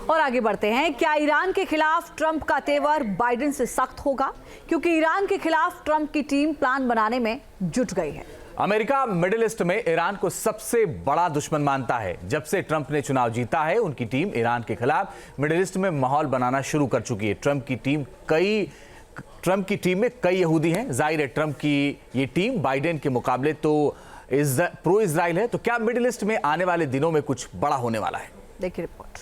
और आगे बढ़ते हैं। क्या ईरान के खिलाफ ट्रंप का तेवर बाइडेन से सख्त होगा? क्योंकि ईरान के खिलाफ ट्रंप की टीम प्लान बनाने में जुट गई है। अमेरिका मिडिल ईस्ट में ईरान को सबसे बड़ा दुश्मन मानता है। जब से ट्रंप ने चुनाव जीता है, उनकी टीम ईरान के खिलाफ मिडिल ईस्ट में माहौल बनाना शुरू कर चुकी है। ट्रंप की टीम में कई यहूदी हैं। जाहिर है ट्रंप की ये टीम बाइडेन के मुकाबले तो प्रो इजराइल है। तो क्या मिडिल ईस्ट में आने वाले दिनों में कुछ बड़ा होने वाला है? देखिए रिपोर्ट।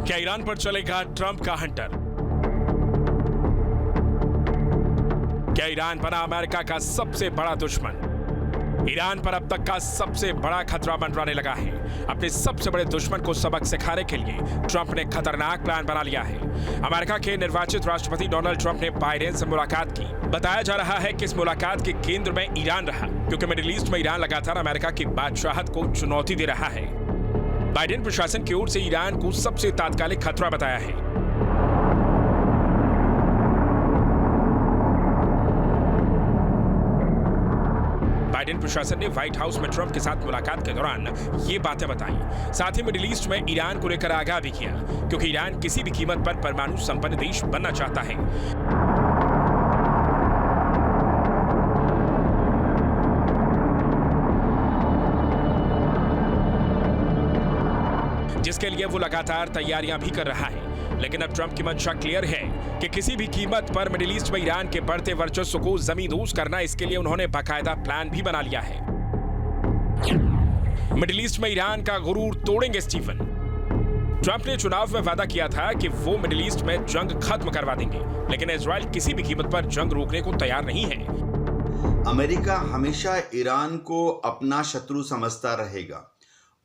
क्या ईरान पर चलेगा ट्रंप का हंटर? क्या ईरान बना अमेरिका का सबसे बड़ा दुश्मन? ईरान पर अब तक का सबसे बड़ा खतरा मंडराने लगा है। अपने सबसे बड़े दुश्मन को सबक सिखाने के लिए ट्रंप ने खतरनाक प्लान बना लिया है। अमेरिका के निर्वाचित राष्ट्रपति डोनाल्ड ट्रंप ने बाइडेन से मुलाकात की। बताया जा रहा है कि इस मुलाकात के केंद्र में ईरान रहा, क्योंकि मिडिल ईस्ट में ईरान लगातार अमेरिका की बादशाहत को चुनौती दे रहा है। बाइडेन प्रशासन की ओर से ईरान को सबसे तात्कालिक खतरा बताया है। बाइडेन प्रशासन ने व्हाइट हाउस में ट्रंप के साथ मुलाकात के दौरान ये बातें बताई। साथ ही मिडिल ईस्ट में ईरान को लेकर आगाह भी किया, क्योंकि ईरान किसी भी कीमत पर परमाणु संपन्न देश बनना चाहता है। जिसके लिए वो लगातार तैयारियां भी कर रहा है। लेकिन अब ट्रंप की मंशा क्लियर है कि किसी भी कीमत पर मिडिल ईस्ट में ईरान के बढ़ते वर्चस्व को जमींदोज करना। इसके लिए उन्होंने बाकायदा प्लान भी बना लिया है। मिडिल ईस्ट में ईरान का गुरूर तोड़ेंगे स्टीफन। ट्रंप ने चुनाव में वादा किया था कि वो मिडिल ईस्ट में जंग खत्म करवा देंगे, लेकिन इजराइल किसी भी कीमत पर जंग रोकने को तैयार नहीं है। अमेरिका हमेशा ईरान को अपना शत्रु समझता रहेगा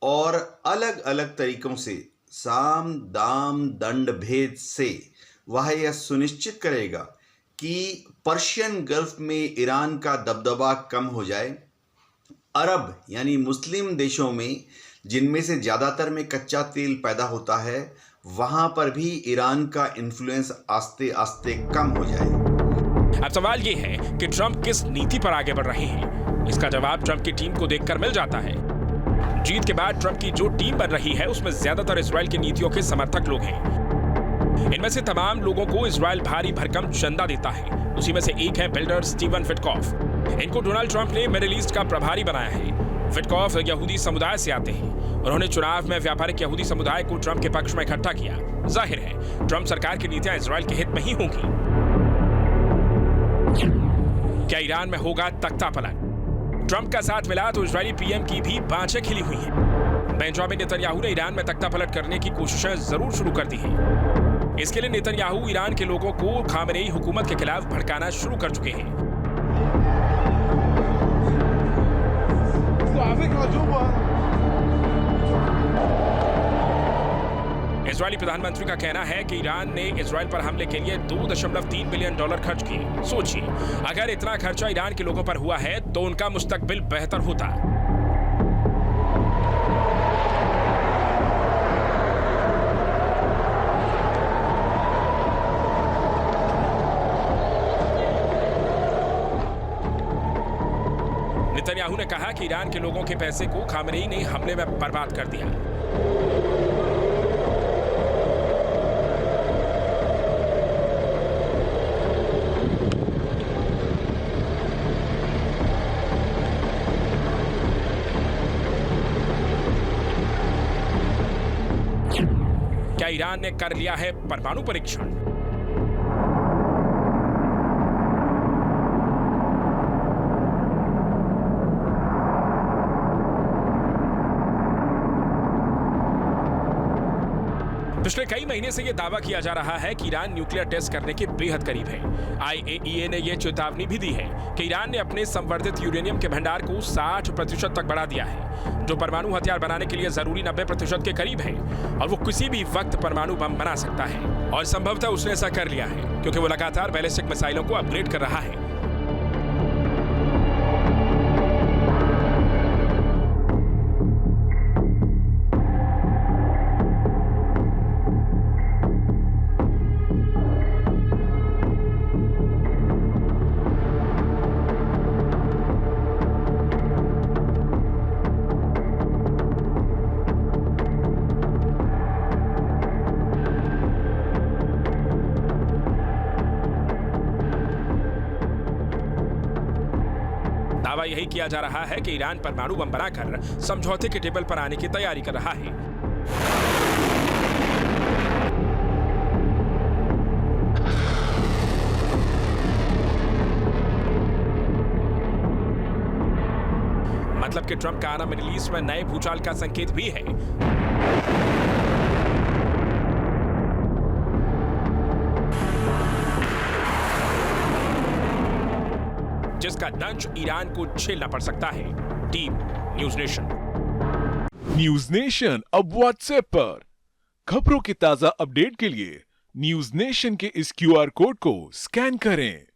और अलग अलग तरीकों से, साम दाम दंड भेद से वह यह सुनिश्चित करेगा कि पर्शियन गल्फ में ईरान का दबदबा कम हो जाए। अरब यानी मुस्लिम देशों में, जिनमें से ज़्यादातर में कच्चा तेल पैदा होता है, वहाँ पर भी ईरान का इन्फ्लुएंस आस्ते आस्ते कम हो जाए। अब सवाल ये है कि ट्रंप किस नीति पर आगे बढ़ रहे हैं। इसका जवाब ट्रंप की टीम को देखकर मिल जाता है। जीत के बाद ट्रंप की जो टीम बन रही है, उसमें ज्यादातर इजराइल की नीतियों के समर्थक लोग हैं। इनमें से तमाम लोगों को इजराइल भारी भरकम चंदा देता है। उसी में से एक है बिल्डर स्टीवन विटकॉफ। इनको डोनाल्ड ट्रंप ने मिडिल ईस्ट का प्रभारी बनाया है। विटकॉफ यहूदी समुदाय से आते हैं। उन्होंने चुनाव में व्यापारिक यहूदी समुदाय को ट्रंप के पक्ष में इकट्ठा किया। जाहिर है ट्रंप सरकार की नीतियां इजराइल के हित में ही होंगी। क्या ईरान में होगा तख्ता पलट? ट्रंप का साथ मिला तो इजरायली पीएम की भी बाँछें खिली हुई हैं। बेंजामिन नेतन्याहू ने ईरान में तख्ता पलट करने की कोशिशें जरूर शुरू कर दी हैं। इसके लिए नेतन्याहू ईरान के लोगों को खामेनेई हुकूमत के खिलाफ भड़काना शुरू कर चुके हैं। इजरायली प्रधानमंत्री का कहना है कि ईरान ने इजराइल पर हमले के लिए $2.3 बिलियन खर्च किए। सोचिए, अगर इतना खर्चा ईरान के लोगों पर हुआ है तो उनका मुस्तकबिल बेहतर होता। नेतन्याहू ने कहा कि ईरान के लोगों के पैसे को खामेनेई ने हमले में बर्बाद कर दिया। क्या ईरान ने कर लिया है परमाणु परीक्षण? पिछले कई महीने से यह दावा किया जा रहा है कि ईरान न्यूक्लियर टेस्ट करने के बेहद करीब है। IAEA ने यह चेतावनी भी दी है कि ईरान ने अपने संवर्धित यूरेनियम के भंडार को 60% तक बढ़ा दिया है, जो परमाणु हथियार बनाने के लिए जरूरी 90% के करीब है। और वो किसी भी वक्त परमाणु बम बना सकता है, और संभवतः उसने ऐसा कर लिया है, क्योंकि वो लगातार बैलिस्टिक मिसाइलों को अपग्रेड कर रहा है। यही किया जा रहा है कि ईरान परमाणु बम बनाकर समझौते के टेबल पर आने की तैयारी कर रहा है। मतलब कि ट्रंप का आना मिडिल ईस्ट में नए भूचाल का संकेत भी है। जिसका दंश ईरान को झेलना पड़ सकता है। Team news nation. News nation अब व्हाट्सएप पर खबरों की ताजा अपडेट के लिए न्यूज नेशन के इस QR कोड को स्कैन करें।